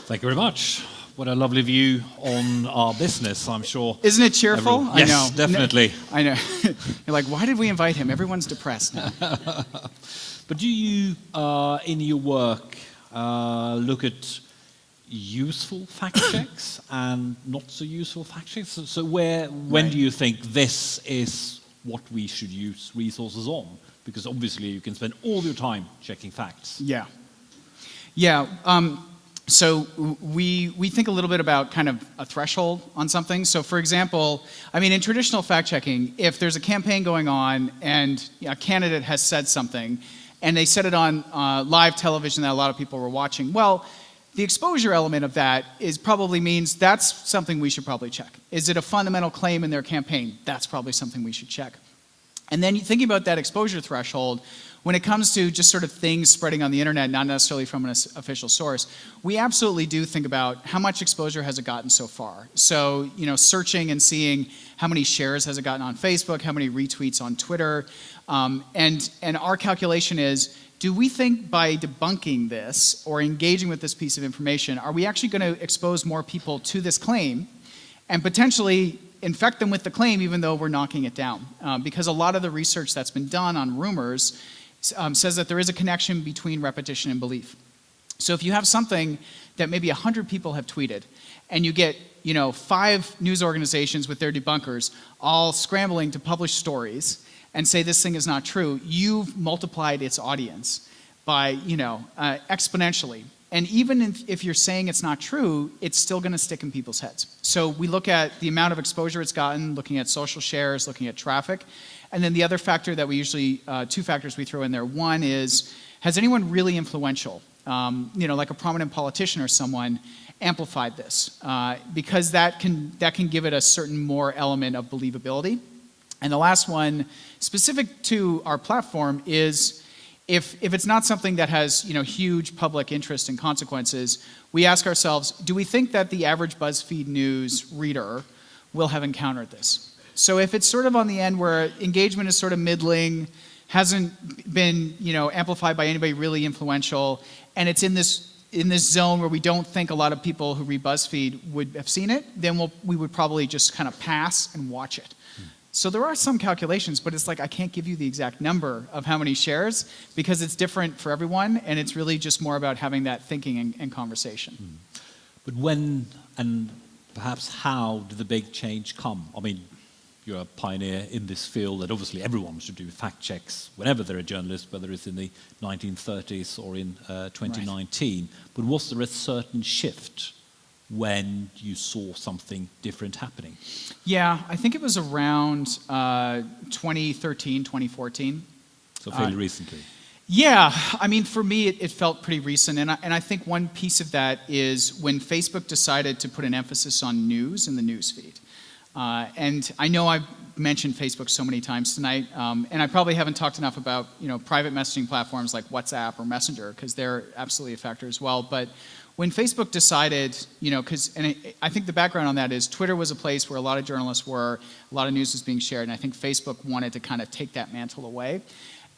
Thank you very much. What a lovely view on our business, I'm sure. Isn't it cheerful? Yes, I know. Definitely. I know. You're like, why did we invite him? Everyone's depressed now. But do you, in your work, look at useful fact checks and not so useful fact checks? So when do you think this is what we should use resources on? Because obviously you can spend all your time checking facts. Yeah. So we think a little bit about kind of a threshold on something. So for example, I mean, in traditional fact checking, if there's a campaign going on and a candidate has said something and they said it on live television that a lot of people were watching, well, the exposure element of that probably means that's something we should probably check. Is it a fundamental claim in their campaign? That's probably something we should check. And then thinking about that exposure threshold, when it comes to just sort of things spreading on the internet, not necessarily from an official source, we absolutely do think about how much exposure has it gotten so far. So, searching and seeing how many shares has it gotten on Facebook, how many retweets on Twitter, and our calculation is, do we think by debunking this or engaging with this piece of information, are we actually going to expose more people to this claim and potentially infect them with the claim even though we're knocking it down? Because a lot of the research that's been done on rumors says that there is a connection between repetition and belief. So if you have something that maybe 100 people have tweeted, and you get 5 news organizations with their debunkers all scrambling to publish stories and say this thing is not true, you've multiplied its audience by exponentially. And even if you're saying it's not true, it's still going to stick in people's heads. So we look at the amount of exposure it's gotten, looking at social shares, looking at traffic. And then the other factor that we usually, 2 factors we throw in there. One is, has anyone really influential, like a prominent politician or someone, amplified this? Because that can give it a certain more element of believability. And the last one, specific to our platform, is if it's not something that has huge public interest and consequences, we ask ourselves, do we think that the average BuzzFeed News reader will have encountered this? So if it's sort of on the end where engagement is sort of middling, hasn't been amplified by anybody really influential, and it's in this zone where we don't think a lot of people who read BuzzFeed would have seen it, then we would probably just kind of pass and watch it. So there are some calculations, but it's like I can't give you the exact number of how many shares because it's different for everyone, and it's really just more about having that thinking and conversation. But when and perhaps how did the big change come? I mean, you're a pioneer in this field that obviously everyone should do fact checks whenever they're a journalist, whether it's in the 1930s or in 2019. Right. But was there a certain shift when you saw something different happening? Yeah, I think it was around 2013, 2014. So fairly recently. Yeah, I mean, for me, it felt pretty recent. And I think one piece of that is when Facebook decided to put an emphasis on news in the news feed. And I know I've mentioned Facebook so many times tonight, and I probably haven't talked enough about private messaging platforms like WhatsApp or Messenger, because they're absolutely a factor as well. But when Facebook decided, I think the background on that is Twitter was a place where a lot of journalists were, a lot of news was being shared, and I think Facebook wanted to kind of take that mantle away.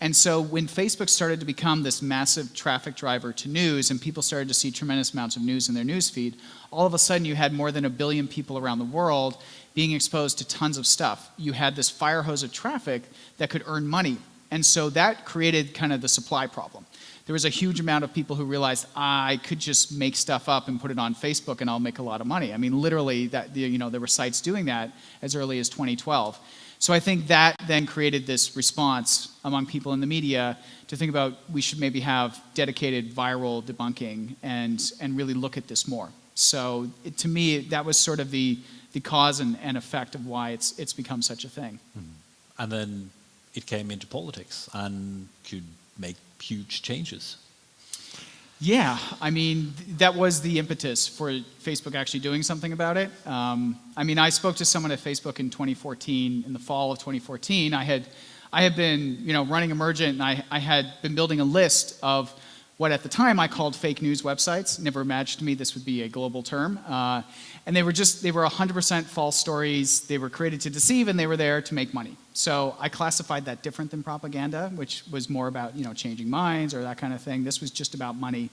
And so when Facebook started to become this massive traffic driver to news and people started to see tremendous amounts of news in their news feed, all of a sudden you had more than 1 billion people around the world being exposed to tons of stuff. You had this fire hose of traffic that could earn money. And so that created kind of the supply problem. There was a huge amount of people who realized, I could just make stuff up and put it on Facebook and I'll make a lot of money. I mean, literally, there were sites doing that as early as 2012. So I think that then created this response among people in the media to think about we should maybe have dedicated viral debunking and really look at this more. So to me, that was sort of the cause and effect of why it's become such a thing. And then it came into politics and could make huge changes. Yeah, I mean, that was the impetus for Facebook actually doing something about it. I mean, I spoke to someone at Facebook in 2014, in the fall of 2014. I had been, running Emergent, and I had been building a list of what at the time I called fake news websites. Never imagined to me this would be a global term. And they were 100% false stories. They were created to deceive, and they were there to make money. So I classified that different than propaganda, which was more about, changing minds or that kind of thing. This was just about money.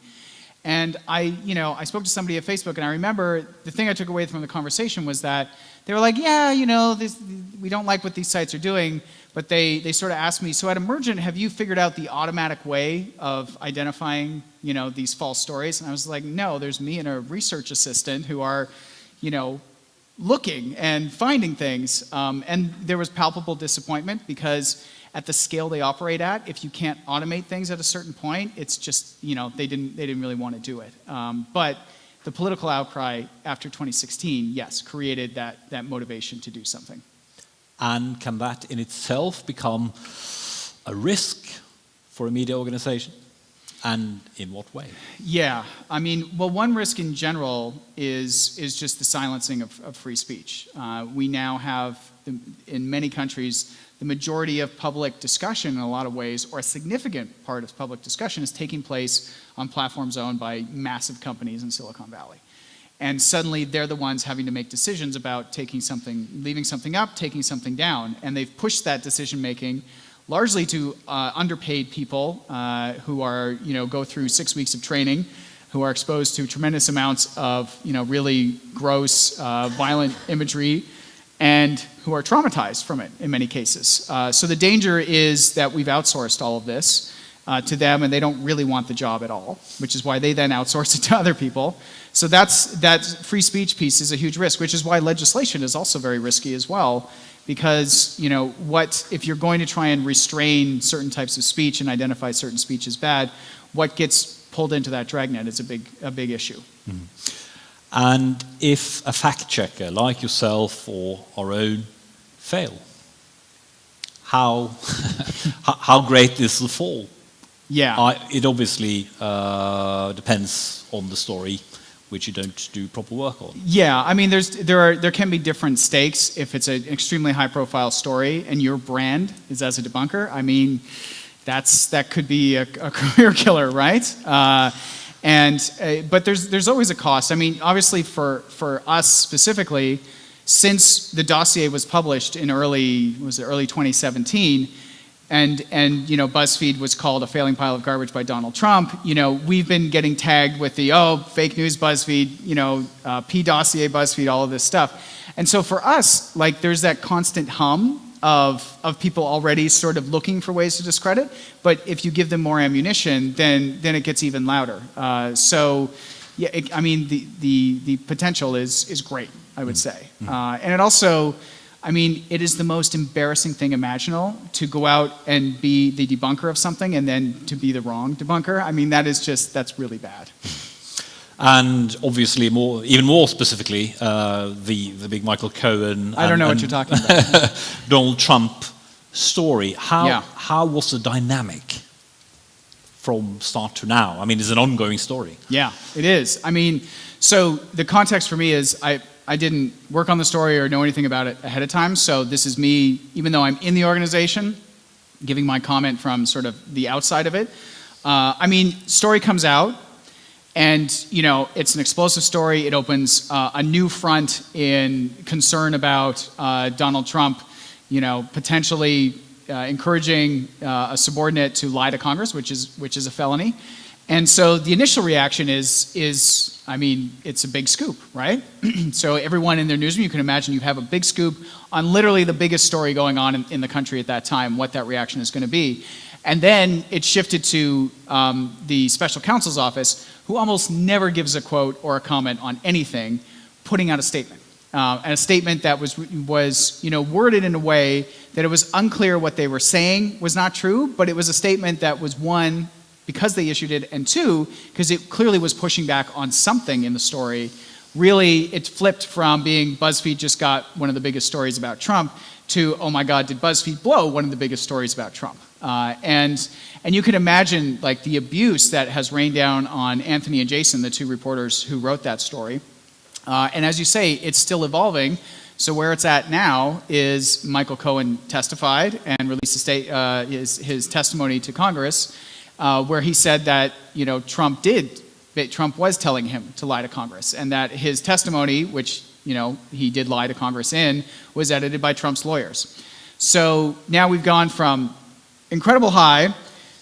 And I spoke to somebody at Facebook, and I remember the thing I took away from the conversation was that they were like, yeah, we don't like what these sites are doing, but they sort of asked me, so at Emergent, have you figured out the automatic way of identifying, these false stories? And I was like, no, there's me and a research assistant who are, looking and finding things. And there was palpable disappointment because at the scale they operate at, if you can't automate things at a certain point, it's just, they didn't really want to do it. But the political outcry after 2016, yes, created that motivation to do something. And can that in itself become a risk for a media organization? And in what way? Yeah, one risk in general is just the silencing of free speech. We now have, in many countries, the majority of public discussion in a lot of ways, or a significant part of public discussion, is taking place on platforms owned by massive companies in Silicon Valley. And suddenly they're the ones having to make decisions about leaving something up, taking something down. And they've pushed that decision making largely to underpaid people who are, go through 6 weeks of training, who are exposed to tremendous amounts of, really gross, violent imagery, and who are traumatized from it in many cases. So the danger is that we've outsourced all of this to them, and they don't really want the job at all, which is why they then outsource it to other people. So that free speech piece is a huge risk, which is why legislation is also very risky as well, because if you're going to try and restrain certain types of speech and identify certain speech as bad, what gets pulled into that dragnet is a big issue. Mm-hmm. And if a fact checker like yourself or our own fail, how great is the fall? Yeah, it obviously depends on the story, which you don't do proper work on. Yeah, there can be different stakes if it's an extremely high-profile story and your brand is as a debunker. That could be a career killer, right? But there's always a cost. Obviously for us specifically, since the dossier was published in early 2017, and BuzzFeed was called a failing pile of garbage by Donald Trump, we've been getting tagged with the fake news BuzzFeed, P dossier BuzzFeed, all of this stuff. And so for us, there's that constant hum of people already sort of looking for ways to discredit, but if you give them more ammunition, then it gets even louder. So yeah, the potential is great, I would say. And it also, it is the most embarrassing thing imaginable to go out and be the debunker of something and then to be the wrong debunker. That's really bad. And obviously, even more specifically, the big Michael Cohen. I don't know what you're talking about. Donald Trump story. How was the dynamic from start to now? It's an ongoing story. Yeah, it is. So the context for me is I didn't work on the story or know anything about it ahead of time. So this is me, even though I'm in the organization, giving my comment from sort of the outside of it. Story comes out. And, it's an explosive story. It opens a new front in concern about Donald Trump, potentially encouraging a subordinate to lie to Congress, which is a felony. And so the initial reaction is it's a big scoop, right? So everyone in their newsroom, you can imagine you have a big scoop on literally the biggest story going on in the country at that time, what that reaction is going to be. And then it shifted to the special counsel's office, who almost never gives a quote or a comment on anything, putting out a statement. And a statement that was worded in a way that it was unclear what they were saying was not true, but it was a statement that was, one, because they issued it, and two, because it clearly was pushing back on something in the story. Really, it flipped from being BuzzFeed just got one of the biggest stories about Trump to, oh my God, did BuzzFeed blow one of the biggest stories about Trump? And you can imagine the abuse that has rained down on Anthony and Jason, the two reporters who wrote that story. And as you say, it's still evolving. So where it's at now is Michael Cohen testified and released his testimony to Congress, where he said that Trump was telling him to lie to Congress, and that his testimony, which he did lie to Congress in, was edited by Trump's lawyers. So now we've gone from incredible high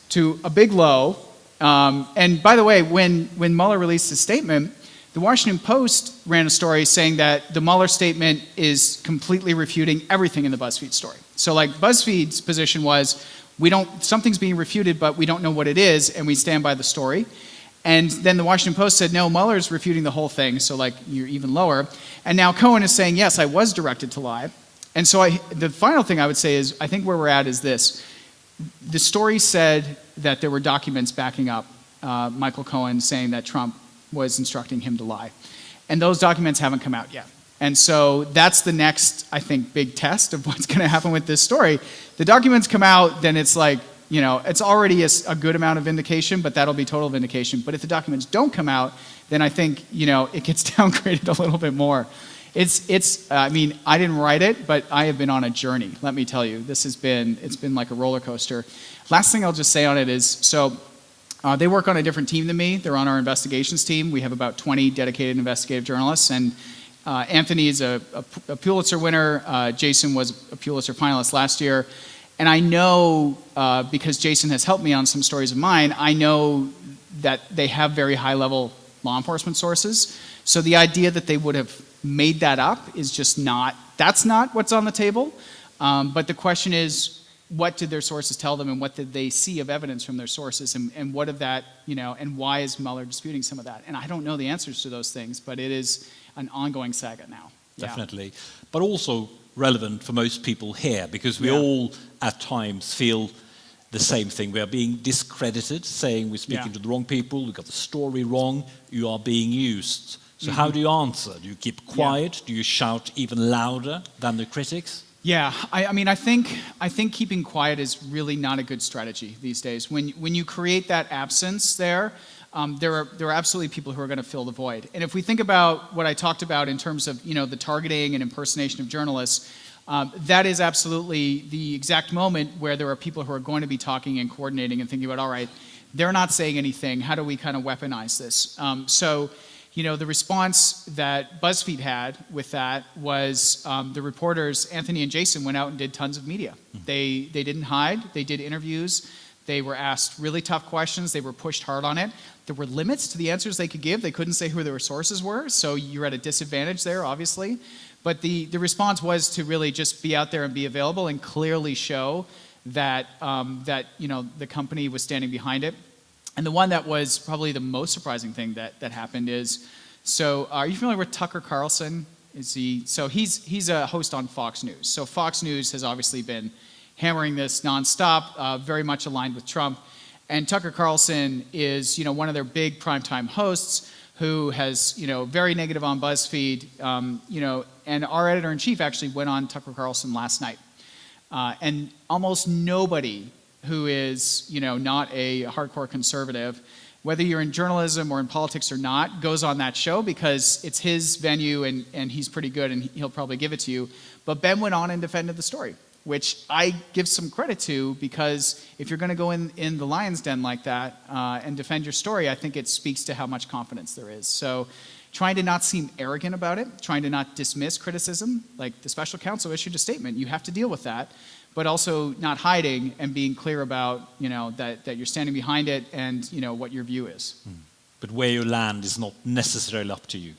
to a big low, And by the way, when Mueller released his statement, the Washington Post ran a story saying that the Mueller statement is completely refuting everything in the BuzzFeed story. So like BuzzFeed's position was, something's being refuted, but we don't know what it is, and we stand by the story. And then the Washington Post said, no, Mueller's refuting the whole thing, so like you're even lower. And now Cohen is saying, yes, I was directed to lie. And so the final thing I would say is, I think where we're at is this. The story said that there were documents backing up Michael Cohen saying that Trump was instructing him to lie. And those documents haven't come out yet. And so that's the next, I think, big test of what's going to happen with this story. The documents come out, then it's like, it's already a good amount of vindication, but that'll be total vindication. But if the documents don't come out, then I think, it gets downgraded a little bit more. I mean, I didn't write it, but I have been on a journey, let me tell you. It's been like a roller coaster. Last thing I'll just say on it is, they work on a different team than me. They're on our investigations team. We have about 20 dedicated investigative journalists, and Anthony is a Pulitzer winner. Jason was a Pulitzer finalist last year. And I know, because Jason has helped me on some stories of mine, I know that they have very high-level law enforcement sources. So the idea that they would have made that up is just that's not what's on the table. But the question is, what did their sources tell them, and what did they see of evidence from their sources, and what of that, and why is Mueller disputing some of that? And I don't know the answers to those things, but it is an ongoing saga now. Definitely. Yeah. But also relevant for most people here, because we all at times feel the same thing. We are being discredited, saying we're speaking to the wrong people, we got the story wrong, you are being used. So how do you answer? Do you keep quiet? Do you shout even louder than the critics? Yeah, I mean, I think keeping quiet is really not a good strategy these days. When you create that absence there are absolutely people who are going to fill the void. And if we think about what I talked about in terms of the targeting and impersonation of journalists, that is absolutely the exact moment where there are people who are going to be talking and coordinating and thinking about, all right, they're not saying anything. How do we kind of weaponize this? The response that BuzzFeed had with that was the reporters, Anthony and Jason, went out and did tons of media. They didn't hide. They did interviews. They were asked really tough questions. They were pushed hard on it. There were limits to the answers they could give. They couldn't say who their sources were, so you're at a disadvantage there, obviously. But the response was to really just be out there and be available and clearly show that the company was standing behind it. And the one that was probably the most surprising thing that happened is, are you familiar with Tucker Carlson? He's a host on Fox News. So Fox News has obviously been hammering this nonstop, very much aligned with Trump. And Tucker Carlson is, one of their big primetime hosts who has, very negative on BuzzFeed, and our editor-in-chief actually went on Tucker Carlson last night. And almost nobody who is, not a hardcore conservative, whether you're in journalism or in politics or not, goes on that show because it's his venue and he's pretty good and he'll probably give it to you. But Ben went on and defended the story, which I give some credit to, because if you're going to go in the lion's den like that and defend your story, I think it speaks to how much confidence there is. So trying to not seem arrogant about it, trying to not dismiss criticism, like the special counsel issued a statement, you have to deal with that, but also not hiding and being clear about, that you're standing behind it and, what your view is. But where you land is not necessarily up to you.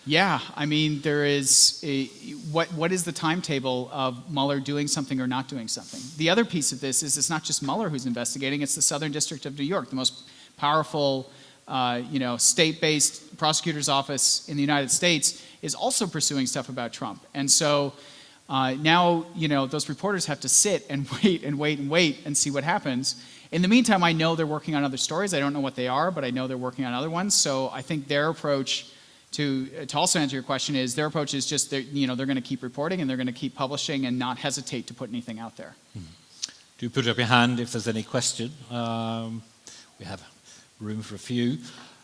Yeah, I mean, there is what is the timetable of Mueller doing something or not doing something? The other piece of this is it's not just Mueller who's investigating, it's the Southern District of New York, the most powerful, state-based prosecutor's office in the United States is also pursuing stuff about Trump. And so now, those reporters have to sit and wait and wait and wait and see what happens. In the meantime, I know they're working on other stories. I don't know what they are, but I know they're working on other ones. So I think their approach to also answer your question is their approach is just they're going to keep reporting and they're going to keep publishing and not hesitate to put anything out there. Do put up your hand if there's any question. We have room for a few.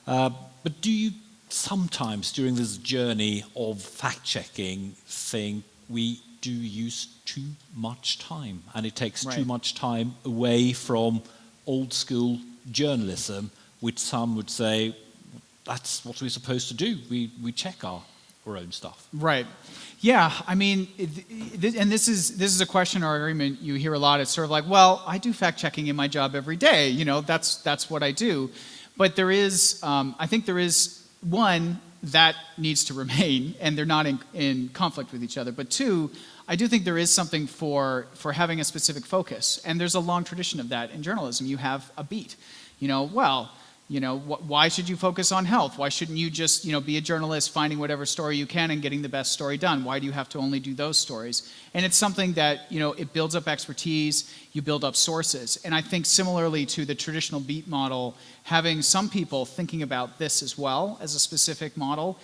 But do you sometimes during this journey of fact-checking think we do use too much time and it takes too much time away from old school journalism, which some would say that's what we're supposed to do. We check our our own stuff. Right. Yeah. I mean, and this is a question or argument you hear a lot. It's sort of like, well, I do fact checking in my job every day. You know, that's what I do. But there is, I think there is one that needs to remain, and they're not in conflict with each other. But two, I do think there is something for having a specific focus, and there's a long tradition of that in journalism. You have a beat. You know, well, you know, why should you focus on health? Why shouldn't you just, you know, be a journalist finding whatever story you can and getting the best story done? Why do you have to only do those stories? And it's something that, you know, it builds up expertise, you build up sources. And I think similarly to the traditional beat model, having some people thinking about this as well as a specific model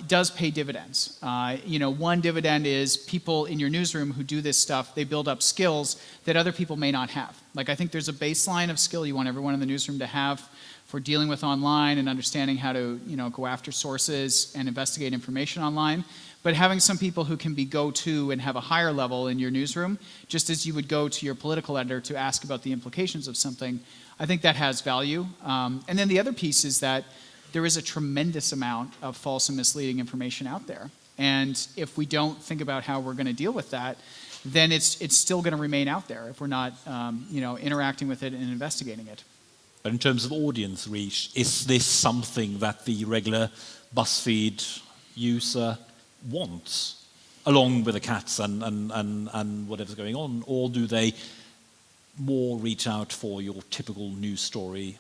does pay dividends. You know, one dividend is people in your newsroom who do this stuff, they build up skills that other people may not have. Like, I think there's a baseline of skill you want everyone in the newsroom to have for dealing with online and understanding how to, you know, go after sources and investigate information online. But having some people who can be go-to and have a higher level in your newsroom, just as you would go to your political editor to ask about the implications of something, I think that has value. And then the other piece is that there is a tremendous amount of false and misleading information out there. And if we don't think about how we're going to deal with that, then it's still going to remain out there if we're not, you know, interacting with it and investigating it. But in terms of audience reach, is this something that the regular BuzzFeed user wants, along with the cats and whatever's going on, or do they more reach out for your typical news story?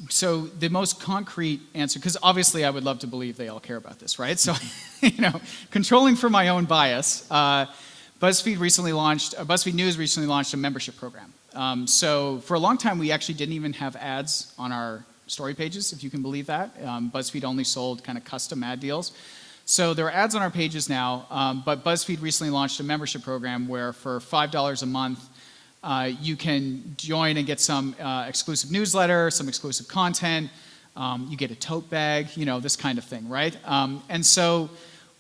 So the most concrete answer, because obviously I would love to believe they all care about this, right? So, you know, controlling for my own bias, BuzzFeed News recently launched a membership program. So for a long time, we actually didn't even have ads on our story pages, if you can believe that. BuzzFeed only sold kind of custom ad deals. So there are ads on our pages now, but BuzzFeed recently launched a membership program where for $5 a month, you can join and get some exclusive newsletter, some exclusive content, you get a tote bag, you know, this kind of thing, right? And so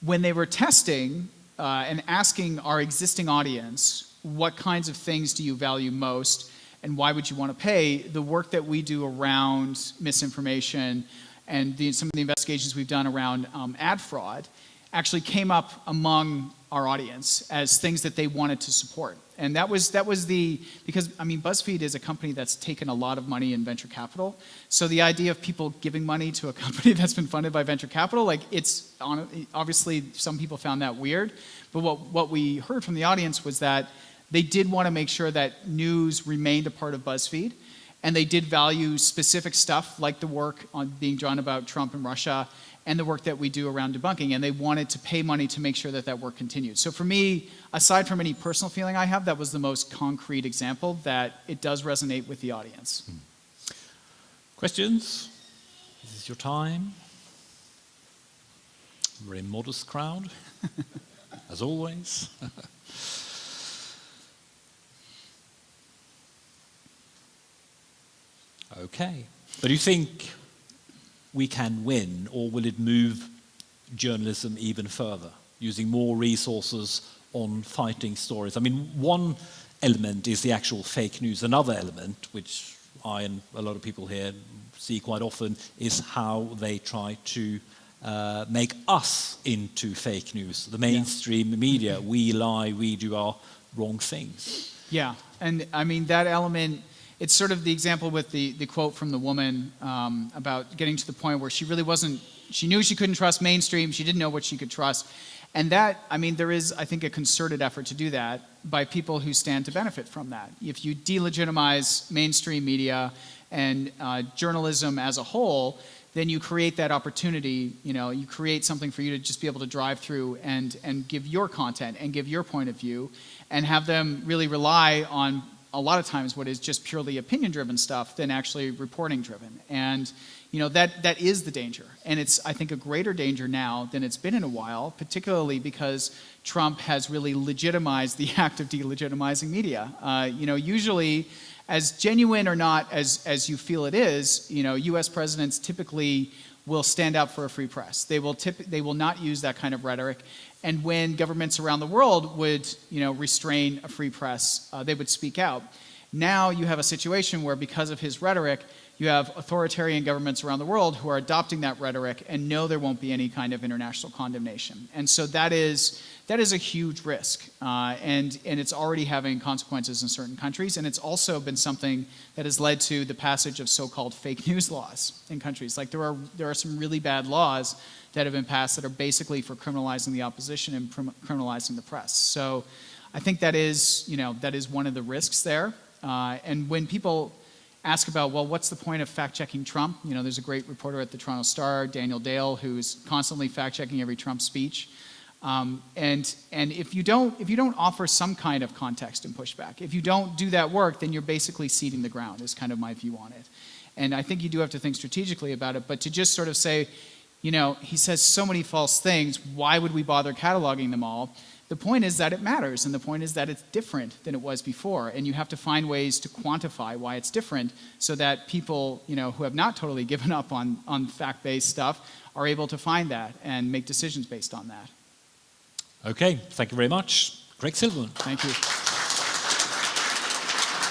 when they were testing and asking our existing audience, what kinds of things do you value most and why would you want to pay, the work that we do around misinformation and some of the investigations we've done around ad fraud actually came up among our audience as things that they wanted to support. And that was because, I mean, BuzzFeed is a company that's taken a lot of money in venture capital. So the idea of people giving money to a company that's been funded by venture capital, like, it's obviously some people found that weird. But what we heard from the audience was that they did want to make sure that news remained a part of BuzzFeed. And they did value specific stuff like the work on being done about Trump and Russia and the work that we do around debunking. And they wanted to pay money to make sure that that work continued. So for me, aside from any personal feeling I have, that was the most concrete example that it does resonate with the audience. Questions? This is your time. Very modest crowd, as always. Okay. But do you think we can win, or will it move journalism even further, using more resources on fighting stories? I mean, one element is the actual fake news. Another element, which I and a lot of people here see quite often, is how they try to make us into fake news. The mainstream media, we lie, we do our wrong things. Yeah, and I mean, that element, it's sort of the example with the quote from the woman about getting to the point where she really wasn't, she knew she couldn't trust mainstream, she didn't know what she could trust. And that, I mean, there is, I think, a concerted effort to do that by people who stand to benefit from that. If you delegitimize mainstream media and journalism as a whole, then you create that opportunity, you know, you create something for you to just be able to drive through and give your content and give your point of view and have them really rely on a lot of times what is just purely opinion-driven stuff than actually reporting-driven. And you know, that is the danger. And it's, I think, a greater danger now than it's been in a while, particularly because Trump has really legitimized the act of delegitimizing media. You know, usually, as genuine or not as you feel it is, you know, U.S. presidents typically will stand up for a free press. They will not use that kind of rhetoric. And when governments around the world would, you know, restrain a free press, they would speak out. Now you have a situation where, because of his rhetoric, you have authoritarian governments around the world who are adopting that rhetoric and know there won't be any kind of international condemnation. And so that is a huge risk, and it's already having consequences in certain countries, and it's also been something that has led to the passage of so-called fake news laws in countries. Like there are some really bad laws that have been passed that are basically for criminalizing the opposition and criminalizing the press. So I think that is one of the risks there. And when people ask about, well, what's the point of fact-checking Trump? There's a great reporter at the Toronto Star, Daniel Dale, who's constantly fact-checking every Trump speech. And if you don't offer some kind of context and pushback, if you don't do that work, then you're basically ceding the ground, is kind of my view on it. And I think you do have to think strategically about it, but to just sort of say, he says so many false things, why would we bother cataloging them all? The point is that it matters, and the point is that it's different than it was before, and you have to find ways to quantify why it's different so that people, who have not totally given up on fact-based stuff are able to find that and make decisions based on that. Okay, thank you very much. Craig Silverman. Thank you.